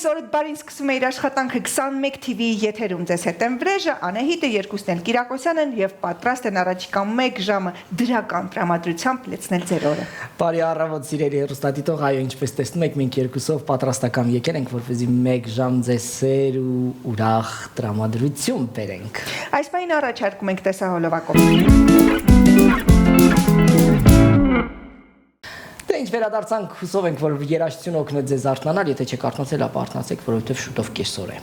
Այսօր բարին սկսում է իր աշխատանքը 21 TV եթերում ձեզ հետ եմ վրեժը, Անահիտը, երկուսն էլ Կիրակոսյանն եւ պատրաստ են առաջիկա 1 ժամը դրական տրամադրությամբ լեցնել ձեր օրը։ Բարի առավոտ սիրելի հեռուստադիտող, այո, ինչպես տեսնում եք, մենք երկուսով պատրաստական եկել ենք, որպեսզի 1 ժամ ձեզ սեր ու ուրախ տրամադրություն բերենք։ Այս պահին առաջարկում ենք տեսահոլովակով։ Ինչ վերադարձանք, հուսով ենք, որ երաժշտությունը օգնի ձեզ արթնանալ, եթե չեք արթնացել, ապա արթնացեք, որովհետև շուտով կեսօր է։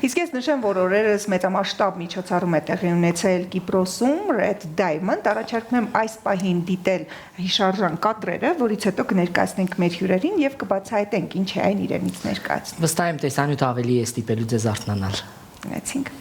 Իսկ ես նշեմ, որ օրերս մեծամասշտաբ միջոցառում է տեղի ունեցել Կիպրոսում, Red Diamond, առաջարկում եմ այս պահին դիտել հիշարժան կադրերը, որից հետո կներկայացնենք մեր հյուրերին եւ կբացահայտենք ինչ է այն իրենից ներկայացնում։ Վստահ եմ, տեսանյութ ավելի է ստիպելու ձեզ արթնանալ։ Գնացինք։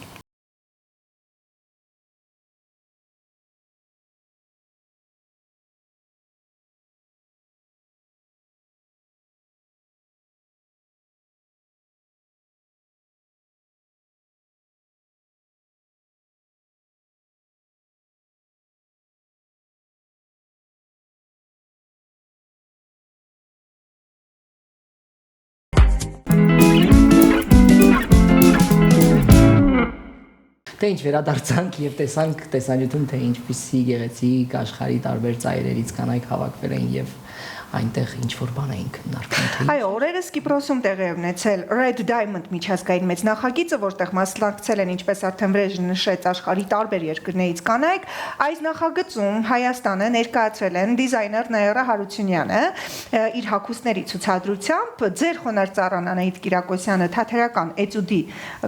Թե ինչ վերադարձանք եւ տեսանք տեսանյութում, թե ինչպիսի գեղեցիկ աշխարհի տարբեր ծայրերից կանայք հավաքվել են եւ այնտեղ ինչ որ բան էին քննարկում։ Այո, օրերս Կիպրոսում տեղի է ունեցել Red Diamond միջազգային մեծ նախագիծը, որտեղ մասնակցել են, ինչպես արդեն վրեժը նշեց, աշխարհի տարբեր երկրներից կանայք։ Այս նախագծում Հայաստանը ներկայացրել են դիզայներ Նաիրա Հարությունյանը իր հագուստների ցուցադրությամբ, ձեր խոնարհծառան Անահիտ Կիրակոսյանը թատերական էտյուդի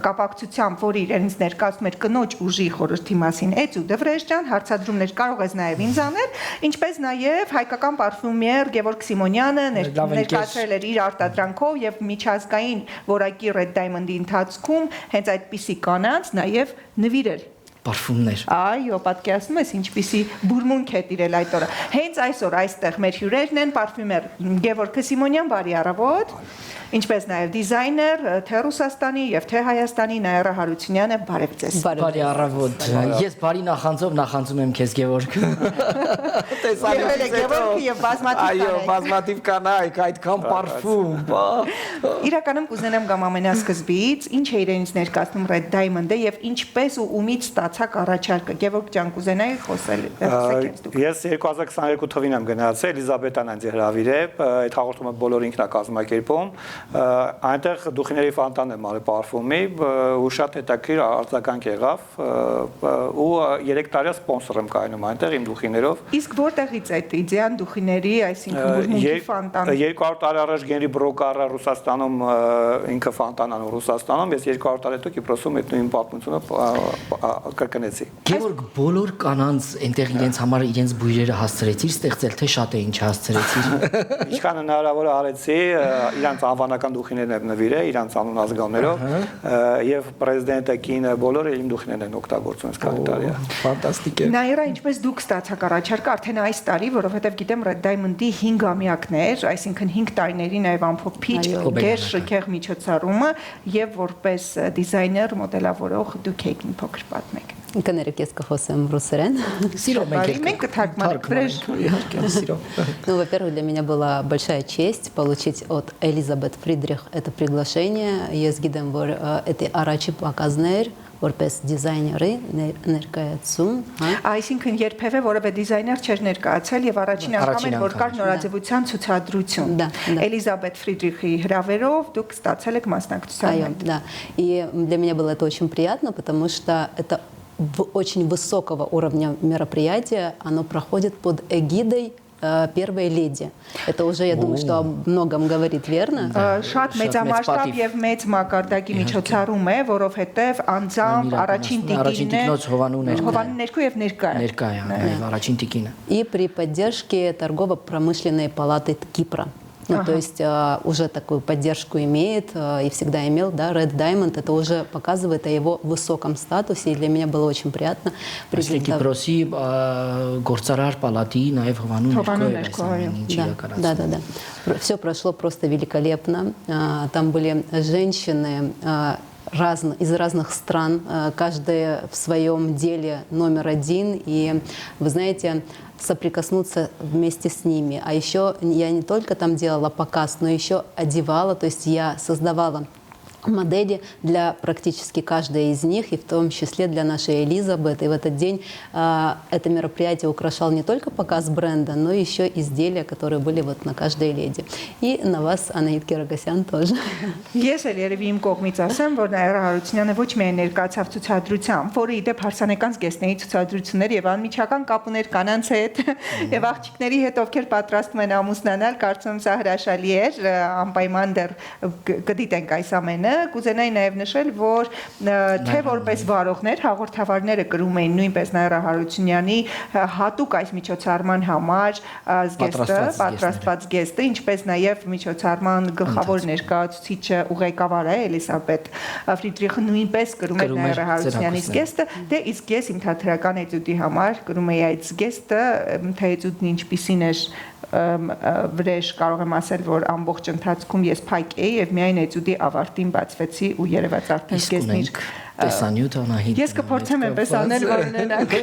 կապակցությամբ, որը իրենից ներկայացնում էր կնոջ ուժի խորհրդի մասին էտյուդը, վրեժ ջան, հարցադրումներ կարող ես նաև ինձ անել, ինչպես նաև հայկական պարֆյումեր Գևորգ Սիմոնյանը ներկայացրել էր իր արտադրանքով եւ միջազգային որակի Red Diamond-ի ընթացքում հենց այդպիսի կանանց նաև նվիրել Պարֆումներ։ Այո, պատկերացնում ես ինչպիսի բուրմունք է տիրել այդ օրը։ Հենց այսօր այստեղ մեր հյուրերն են պարֆյումեր Գևորգ Սիմոնյան, բարի առավոտ, ինչպես նաև դիզայներ թե Ռուսաստանի եւ թե Հայաստանի Նաիրա Հարությունյանը, բարև ձեզ։ Բարի առավոտ։ Ես բարի նախանձում եմ քեզ Գևորգ։ Տեսանյութ Գևորգը եւ բազմաթիվ կանայք։ Այո, բազմաթիվ կանայք, այդքան պարֆում։ Իրականում կուզենամ կամ ամենասկզբից ինչ է իրենից ներկայացնում Red Diamond-ը եւ ինչպես ու ումից ստացաք առաջարկը։ Գևորգ ջան, կուզենայի խոսել դուք։ Ես 2022 թվին եմ գնացել, Էլիզաբետան ինձ հրավիրել, այդ հաղորդումը բոլոր ինքն է կազմակերպում։ Այնտեղ դուխիների ֆանտան եմ արել պարֆումի ու շատ հետաքրքիր արձագանք եղավ ու 3 տարի սպոնսոր եմ կայանում այնտեղ իմ դուխիներով։ Իսկ որտեղից է այդ իդեան դուխիների, այսինքն բուրմունքի ֆանտան։ 200 տարի առաջ Գենրի Բրոկարը Ռուսաստանում ինքը ֆանտան անում Ռուսաստանում, ես 200 տարի հետո Կիպրոսում այդ նույն պատմությունը կրկնեցի։ Գևորգ, բոլոր կանանց այնտեղ իրենց համար իրենց բույրերը հասցրեցիր ստեղծել, թե շատ է ինչ հասցրեցիր։ Ինչքան հնարավոր արեցի, իրանց անվանական դուխիներն եմ նվիրել, իրանց անուն ազգաններով եւ պրեզիդենտը կինը բոլորը իմ դուխիներն են օգտագործում այս քանի տարի։ Ֆանտաստիկ է։ Նաիրա, ինչպես դուք ստացաք առաջարկը արդեն այս տարի, որովհետեւ գիտեմ Red Diamond-ի 5-ամյակն էր, այսինքն 5 տարիների նաեւ ամփոփիչ գեր շքեղ միջոցառումը եւ որպես դիզայներ մոդելավորող դուք եք մի փոքր պատմեք։ Կներեք, ես կխոսեմ ռուսերեն. Սիրո, մենք կթարգմանենք վրեժ։ Սիրո։ Ну, во-первых, для меня была большая честь получить от Элизабет Фридрих это приглашение. Ես գիտեմ, որ это առաջի показներ որպես դիզայների ներկայացում, հա։ Այսինքն երբևէ որևէ դիզայներ չէր ներկայացել եւ առաջին անգամ էր որ կար նորաձևության ցուցադրություն։ Էլիզաբետ Ֆրիդրիխի հրավերով դուք ստացել եք մասնակցության։ Այո, да. И для меня было это очень приятно, потому что это очень высокого уровня мероприятие, оно проходит под эгидой первой леди. Это уже, я думаю, что о многом говорит, верно? Շատ մեծամասշտաբ եւ մեծ մակարդակի միջոցառում է, որովհետեւ անձամբ առաջին տիկինը Հովանու ներքո եւ ներկա է, առաջին տիկինը։ И при поддержке торгово-промышленной палаты Кипра. Ну, то есть уже такую поддержку имеет и всегда имел, да, Red Diamond, это уже показывает о его высоком статусе, и для меня было очень приятно. Կիպրոսի գործարար պալատի նաև Հովանու ներքո Да. Все прошло просто великолепно. Там были женщины из разных стран, каждая в своем деле номер один, и вы знаете, соприкоснуться вместе с ними. А еще я не только там делала показ, но еще одевала, то есть я создавала модели для практически каждой из них, и в том числе для нашей Элизабет. И в этот день это мероприятие украшал не только показ бренда, но еще изделия, которые были вот на каждой леди. И на вас, Анаит Кирагасян, тоже. Ես էլ երևի իմ կողմից ասեմ, որ Նաիրա Հարությունյանը ոչ միայն ներկայացավ ցուցադրությամբ, որը իդեպ հարսանեկան զգեստների ցուցադրություններ եւ անմիջական կապ ուներ կանանց հետ եւ աղջիկների հետ, ովքեր պատրաստվում են ամուսնանալ, կարծում եմ սա հրաշալի էր, անպայման դեռ կդիտենք այս ամենը։ Կուզենայի նաև նշել, որ թե որպես վարողներ հաղորդավարները կրում էին նույնպես Նաիրա Հարությունյանի հատուկ այս միջոցառման համար զգեստը, պատրաստված զգեստը, ինչպես նաև միջոցառման գլխավոր ներկայացուցիչը ուղեկավարը Էլիսաբետ Ֆրիդրիխը նույնպես կրում էր Նաիրա Հարությունյանի զգեստը, դե իսկ ես իմ թատերական էտյուդի համար կրում էի այդ զգեստը, թե էտյուդն ինչպիսին էր վրեժ կարող եմ ասել, որ ամբողջ ընթացքում ես փայք էի եւ միայն էտյուդի ավարտին բացվեցի ու երևաց արդեն զգեստներ տեսանյութ Անահիտ։ Ես կփորձեմ այնպես անել, որ ունենանք։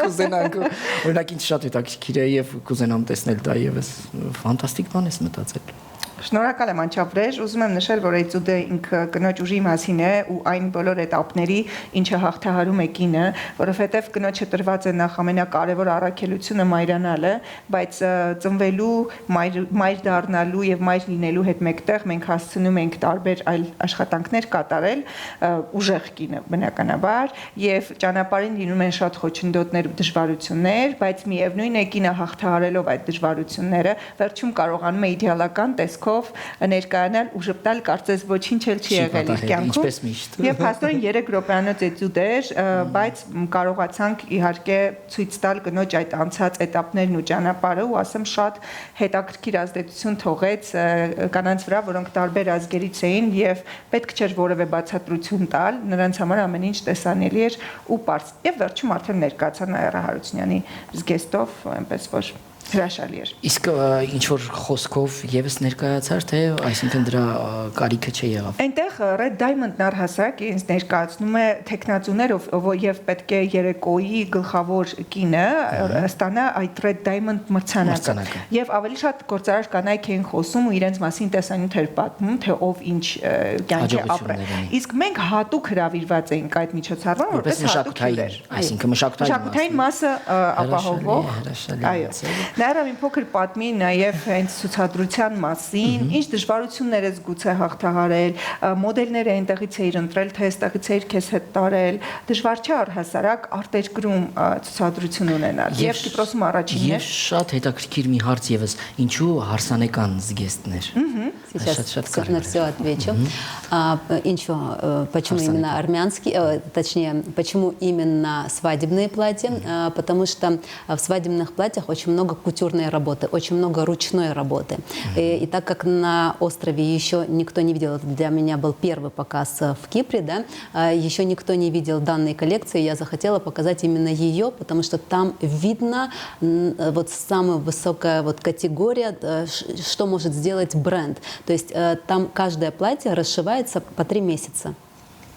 Կուզենանք, օրինակ ինձ շատ հետաքրքիր է եւ կուզենամ տեսնել դա եւս ֆանտաստիկ բան ես մտածել։ Շնորհակալ եմ անչափ ուզում եմ նշել, որ էտյուդը ինքը կնոջ ուժի մասին է ու այն բոլոր էտապների, ինչը հաղթահարում է կինը, որովհետև կնոջը տրված է նախ ամենակարևոր առաքելությունը մայրանալը, բայց ծնվելու, մայր դառնալու եւ մայր լինելու հետ մեկտեղ մենք հասցնում ենք տարբեր այլ աշխատանքներ կատարել, ուժեղ կինը բնականաբար, եւ ճանապարհին լինում են շատ խոչընդոտներ ու դժվարություններ, բայց միևնույն է կինը հաղթահարելով այդ դժվարությունները, վերջում կարողանում է իդեալական տեսքով ներկայանալ ու ժպտալ, կարծես ոչինչ էլ չի եղել իր կյանքում։ Ինչպես միշտ։ Եվ հաստորեն 3 րոպեանոց էտյուդ էր, բայց կարողացանք իհարկե ցույց տալ կնոջ այդ անցած էտապներն ու ճանապարհը ու ասեմ շատ հետաքրքիր ազդեցություն թողեց կանանց վրա, որոնք տարբեր ազգերից էին եւ պետք չէր որևէ բացատրություն տալ, նրանց համար ամեն ինչ տեսանելի էր ու պարզ։ Եվ վերջում արդեն ներկայացա Նաիրա Հարությունյանի զգեստով, այնպես որ հրաշալի էր։ Իսկ ինչ որ խոսքով եւս ներկայացար, թե այսինքն դրա կարիքը չեղավ։ Այնտեղ Red Diamond-ն առհասարակ ինձ ներկայացնում է տեխնացուներով, եւ պետք է երեկոյի գլխավոր կինը ստանա այդ Red Diamond մրցանակը։ Եվ ավելի շատ գործարար կանայք էին խոսում ու իրենց մասին տեսանյութ էր պատմում, թե ով ինչ կյանք է ապրել։ Իսկ մենք հատուկ հրավիրված էինք այդ միջոցառմանը, որպես հատուկ հյուրեր, այսինքն մշակութային մասը ապահովող։ Այո։ Նաիրա մի փոքր պատմի նաև հենց ցուցադրության մասին, ինչ դժվարություններ ես գուցե հաղթահարել, մոդելները այնտեղից էիր ընտրել, թե այստեղից էիր քեզ հետ տարել, դժվար չէ առհասարակ արտերկրում ցուցադրություն ունենալ։ Եվ Կիպրոսում առաջինն էր։ Եվ շատ հետաքրքիր մի հարց եւս, ինչու հարսանեկան զգեստներ։ Сейчас на все отвечу. Почему именно армянские, точнее, почему именно свадебные платья? Потому что в свадебных платьях очень много кутюрной работы, очень много ручной работы. И так как на острове еще никто не видел, это для меня был первый показ в Кипре, да, еще никто не видел данной коллекции, я захотела показать именно ее, потому что там видно вот самая высокая вот категория, что может сделать бренд. То есть там каждое платье расшивается по 3 месяца.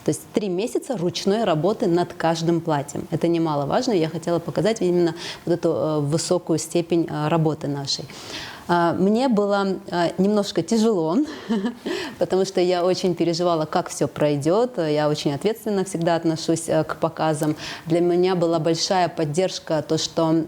То есть 3 месяца ручной работы над каждым платьем. Это немаловажно. Я хотела показать именно вот эту высокую степень работы нашей. Мне было немножко тяжело, потому что я очень переживала, как все пройдет. Я очень ответственно всегда отношусь к показам. Для меня была большая поддержка, то, что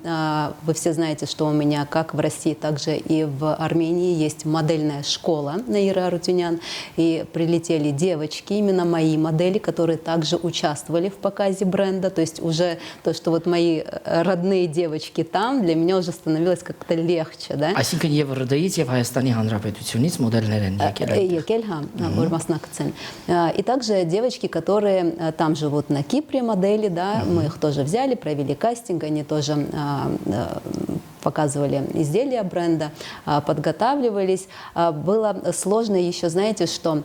вы все знаете, что у меня как в России, так же и в Армении есть модельная школа Наиры Арутюнян. И прилетели девочки, именно мои модели, которые также участвовали в показе бренда. То есть уже то, что вот мои родные девочки там, для меня уже становилось как-то легче. Да? Եւ ՌԴ-ից եւ Հայաստանի Հանրապետությունից մոդելներ են եկել, И также девочки, которые там живут на Кипре, модели, да, мы их тоже взяли, провели кастинг, они тоже показывали изделия бренда, подготавливались. Было сложно еще, знаете, что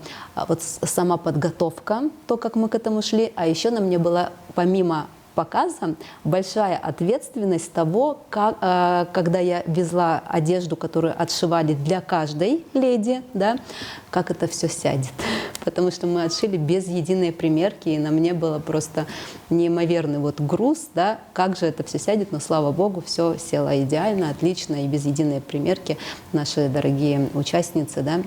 вот сама подготовка, то, как мы к этому шли, а еще на мне была, помимо показа, большая ответственность того, когда я везла одежду, которую отшивали для каждой леди, да, как это все сядет. потому что мы отшили без единой примерки, и на мне было просто неимоверный вот груз, да, как же это все сядет, но слава богу, все село идеально, отлично, и без единой примерки наши дорогие участницы, да,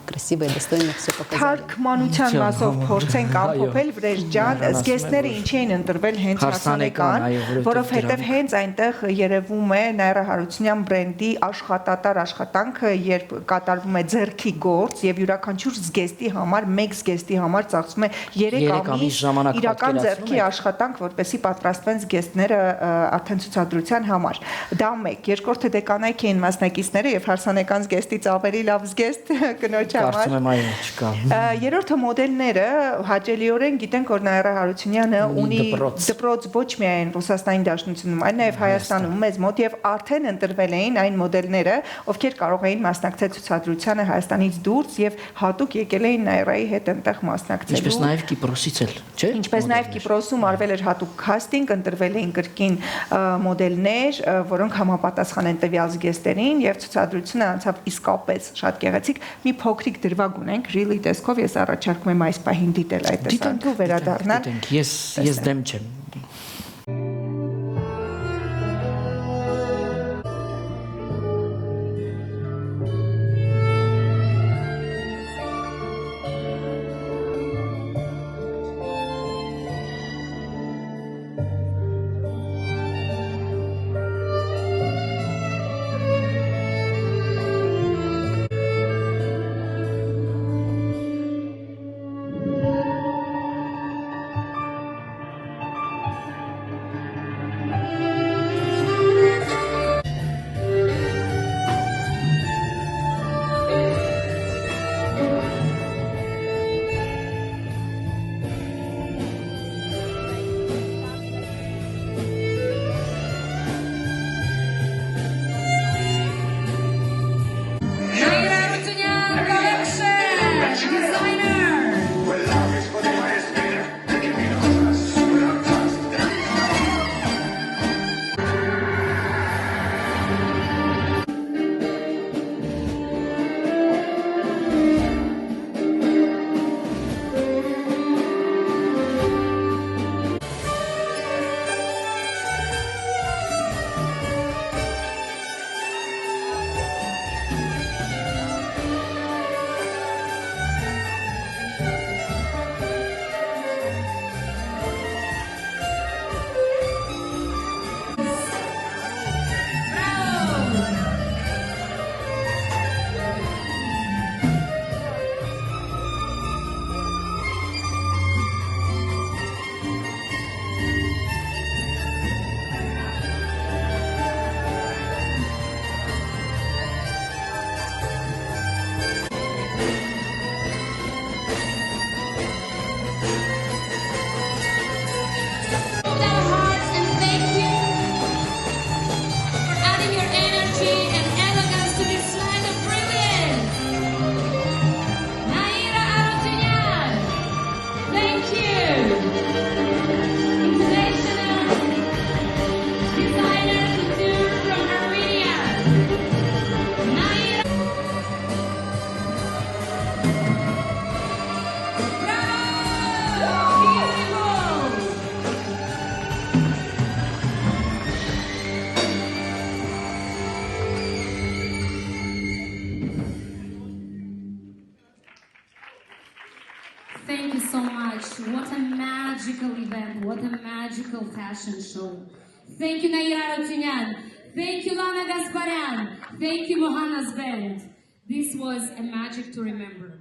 красиво и достойно все показали. Թարգմանության մասով փորձենք ամփոփել Վրեժ ջան, զգեստները ինչի են ընտրվել հենց հարսանեկան, որովհետև հենց այնտեղ երևում է Նաիրա Հարությունյան բրենդի աշխատատար աշխատանքը, երբ կատարվում է ձեռքի գործ եւ յուրաքանչյուր զգեստի համար, մեկ զգեստի համար ծախսվում է 3 ամիս իրական ձեռքի աշխատանք, որպեսզի պատրաստվեն զգեստները արդեն ցուցադրության համար։ Դա մեկ, երկրորդը դե կանայք էին մասնակիցները եւ հարսանեկան զգեստից ավելի լավ զգեստ կնոջ համար։ Կարծում եմ այո, չկա։ Երրորդը մոդելները հաճելիորեն գիտենք, որ Նաիրա Հարությունյանը ունի դպրոց ոչ միայն Ռուսաստանի Դաշնությունում, այլ նաև Հայաստանում մեզ մոտ եւ արդեն ընտրվել էին այն մոդելները, ովքեր կարող էին մասնակցել ցուցադրությանը Հայաստանից դուրս եւ հատուկ եկել էին Նաիրայի հետ այնտեղ մասնակցելու։ Ինչպես նաև Կիպրոսից էլ, չէ՞։ Ինչպես նաև Կիպրոսում արվել էր հատուկ քաստինգ, ընտրվել էին կրկին մոդելներ, որոնք համապատասխան են տվյալ զգեստերին եւ ցուցադրությունը անցավ իսկապես շատ գեղեցիկ։ Մի փոքրիկ դրվագ ունենք, really տեսքով ես առաջարկում եմ այս պահին դիտել այդ տեսանյութը վերադառնալ։ Ես դեմ չեմ։ Thank you so much. What a magical event. What a magical fashion show. Thank you, Naira Harutyunyan. Thank you, Lana Gasparyan. Thank you, Mohana's band. This was a magic to remember.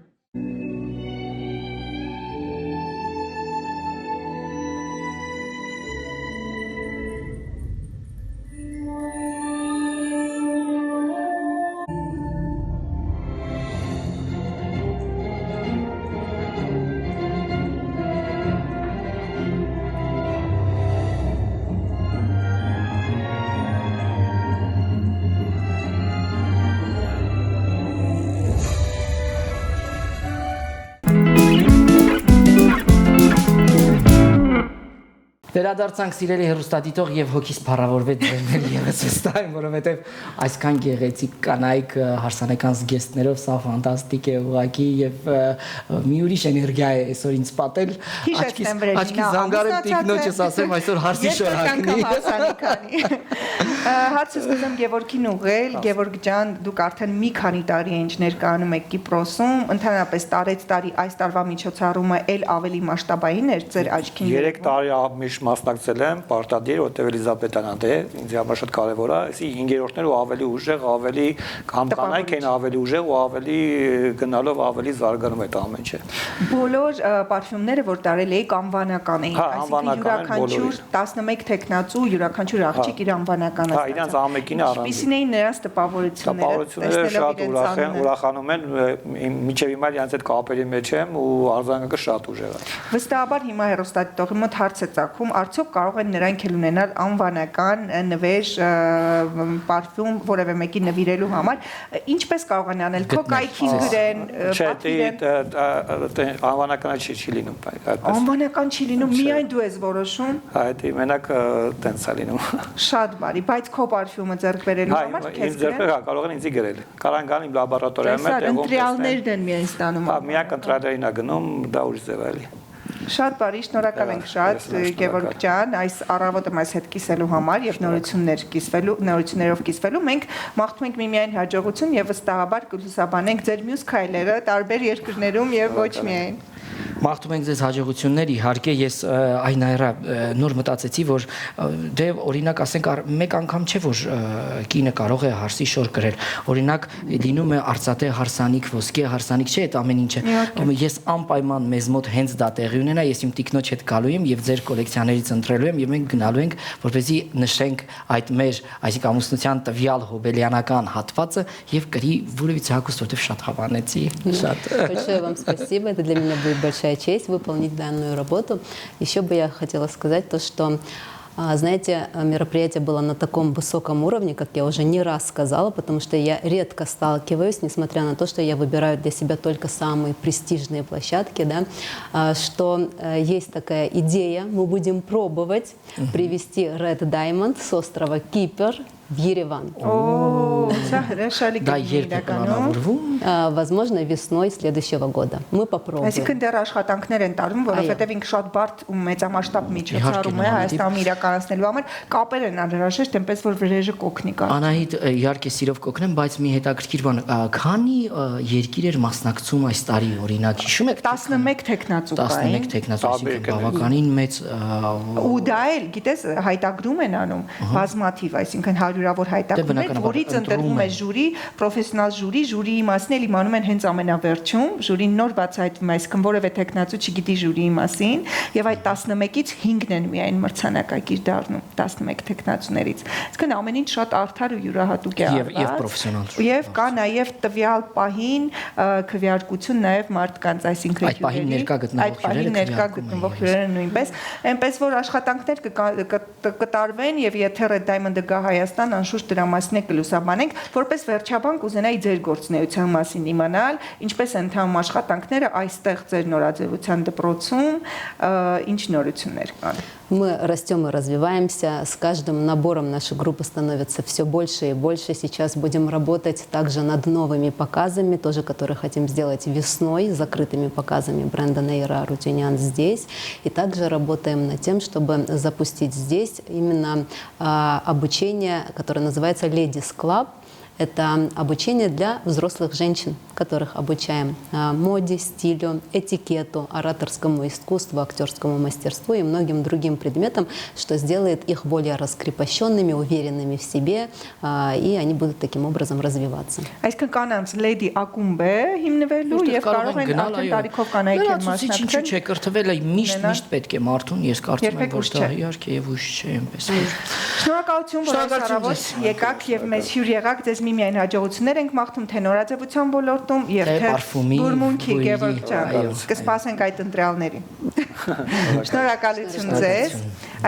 Վերադարձանք սիրելի հեռուստադիտող եւ հոգիս փառավորվեց ձենել եւս վստահ եմ, որովհետեւ այսքան գեղեցիկ կանայք հարսանեկան զգեստներով սա ֆանտաստիկ է ուղղակի եւ մի ուրիշ էներգիա է այսօր ինձ պատել աչքի զանգարեմ տիկնոջս ասեմ այսօր հարսի շարակնի հարցը սկսեմ Գևորգին ուղղել Գևորգ ջան դուք արդեն մի քանի տարի ինչ ներկայանում եք Կիպրոսում ընդհանրապես տարեց տարի այս տարվա միջոցառումը ել ավելի մասշտաբային էր ձեր աչքին 3 տարի միշտ մասնակցել եմ պարտադիր որտեղ Էլիզաբետան է ինձ համար շատ կարևոր է այսի 5-րդները ու ավելի ուժեղ ավելի կամ կանայք են ավելի ուժեղ ու ավելի գնալով ավելի զարգանում այդ ամեն ինչը բոլոր պարֆյումները որ տարել եք անվանական էին այսինքն յուրաքանչյուր 11 տեխնացու յուրաքանչյուր աղջիկ իր անվանականը հա իրանց ամենին առանձին ինչպիսին էին նրանց տպավորությունները շատ ուրախանում են մինչև հիմա իրանց այդ կապերի մեջ եմ ու արձանագը շատ ուժեղ է վստահաբար հիմա հեռուստադիտողի մոտ հարց է ծագում արդյոք կարող են նրանք էլ ունենալ անվանական նվեր պարֆյում որևէ մեկի նվիրելու համար ինչպես կարող են անել քո կայքին գրեն չէ անվանականը չի լինում անվանական չի լինում միայն դու ես որոշում այդ մենակ տենց է լինում շատ բարի բայց քո պարֆյումը ձեռք բերելու համար քեզ գրեն կարող են ինձ գրել կարան գան իմ լաբորատորիայում տեղում ընտրյալներն են միայն ստանում միակ ընտրյալներին է գնում դա ուրիշ ձև է էլի Շատ բարի, շնորհակալ ենք շատ Գևորգ ջան, այս առավոտը մեզ հետ կիսելու համար եւ նորություններով կիսվելու մենք մաղթում ենք միմիայն հաջողություն եւ վստահաբար կլուսաբանենք ձեր մյուս քայլերը տարբեր երկրներում եւ ոչ միայն Մաղթում ենք ձեզ հաջողություններ, իհարկե ես այն այրա նոր մտածեցի, որ դե օրինակ ասենք մեկ անգամ չէ որ կինը կարող է հարսի շոր կրել։ Օրինակ լինում է արծաթե հարսանիք, ոսկե հարսանիք չէ այդ ամեն ինչը։ Ես անպայման մեզ մոտ հենց դա տեղի ունենա, ես իմ տիկնոջ հետ գալու եմ եւ ձեր կոլեկցիաներից ընտրելու եմ եւ մենք գնալու ենք, որպեսզի նշենք այդ մեր, այսինքն ամուսնության տվյալ հոբելյանական հատվածը եւ կրի որևիցե հագուստ, որտեվ շատ հավանեցի։ Շատ։ Большое вам спасибо, это для меня будет большая честь выполнить данную работу. Еще бы я хотела сказать то, что, знаете, мероприятие было на таком высоком уровне, как я уже не раз сказала, потому что я редко сталкиваюсь, несмотря на то, что я выбираю для себя только самые престижные площадки, да, что есть такая идея, мы будем пробовать привезти Red Diamond с острова Кипр в Ереван. Возможно, весной следующего года. Мы попробуем. Այսինքն դեռ աշխատանքներ են տարվում, որովհետև ինքը շատ բարդ ու մեծամասշտաբ միջոցառում է Հայաստանում իրականացնելու համար, կապեր են անհրաժեշտ, այնպես որ վրեժը կօգնի կան։ Անահիտ, իհարկե սիրով կօգնեմ, բայց մի հետաքրքիր բան, քանի երկիր էր մասնակցում այս տարի, օրինակ, հիշում եք 11 տեխնացու կային։ 11 տեխնացու, այսինքն բավականին մեծ ու դա էլ, գիտես, հայտագրում են անում բազմաթիվ, այսինքն հարյուրավոր հայտակումներ, որից ընտրվում է ժյուրի, պրոֆեսիոնալ ժյուրիի մասին էլ իմանում են հենց ամենավերջում, ժյուրին նոր բացահայտվում է, այսինքն որևէ տեխնացու չգիտի ժյուրիի մասին, եւ այդ 11-ից 5-ն են միայն մրցանակակիր դառնում 11 տեխնացուներից։ Այսինքն ամեն ինչ շատ արդար ու յուրահատուկ է արված։ Եվ պրոֆեսիոնալ։ Եվ կա նաեւ տվյալ պահին քվեարկություն նաեւ մարդկանց, այսինքն այդ պահին ներկա գտնվող հյուրերը նույնպես, այնպես որ աշխատանքներ կտարվեն եւ եթե Red Diamond-ը գա Հայաստան, անշուշտ դրա մասին կլուսաբանենք, որպես վերջաբան կուզենայի ձեր գործունեության մասին իմանալ, ինչպես են ընթանում աշխատանքները այստեղ ձեր նորաձևության դպրոցում, ինչ նորություններ կան։ Мы растем и развиваемся. С каждым набором наша группа становится все больше и больше. Сейчас будем работать также над новыми показами, тоже которые хотим сделать весной, закрытыми показами бренда Нейра Арутюнян здесь. И также работаем над тем, чтобы запустить здесь именно обучение, которое называется Ladies Club. Это обучение для взрослых женщин, которых обучаем моде, стилю, этикету, ораторскому искусству, актерскому мастерству и многим другим предметам, что сделает их более раскрепощенными, уверенными в себе, и они будут таким образом развиваться. Այսինքն կանանց Lady ակումբ է հիմնվելու եւ կարող են արդեն տարիքով կանայք են մասնակցել։ Ինչու՞ չէ, կրթվել է միշտ պետք է մարդուն, ես կարծում եմ որ դա իհարկե եւ ուշ չէ այնպես։ Շնորհակալություն, որ այս առավոտ եկաք եւ մեզ հյուր եղաք, ձեզ միմիայն հաջողություններ ենք մաղթում թե նորաձևության ոլորտում եւ թե բուրմունքի Գևորգ ջան։ Կսպասենք այդ ընտրյալներին։ Շնորհակալություն ձեզ։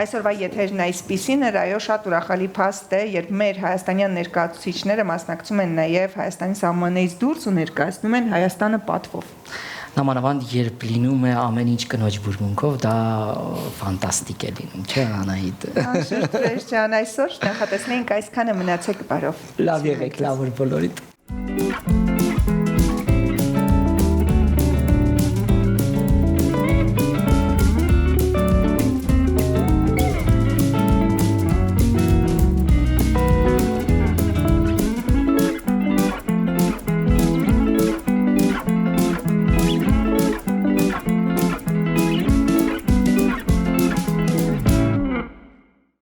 Այսօրվա եթերն այսպիսին էր, այո, շատ ուրախալի փաստ է, երբ մեր հայաստանյան ներկայացուցիչները մասնակցում են նաեւ Հայաստանի սահմաններից դուրս ու ներկայացնում են Հայաստանը պատվով։ նամանավանդ երբ լինում է ամեն ինչ կնոջ բուրմունքով, դա ֆանտաստիկ է լինում, չէ՞ Անահիտ։ Անշուշտ Վերջան, այսօր նախատեսնենք այսքանը, մնացեք բարով։ Լավ եղեք, լավ որ բոլորիդ։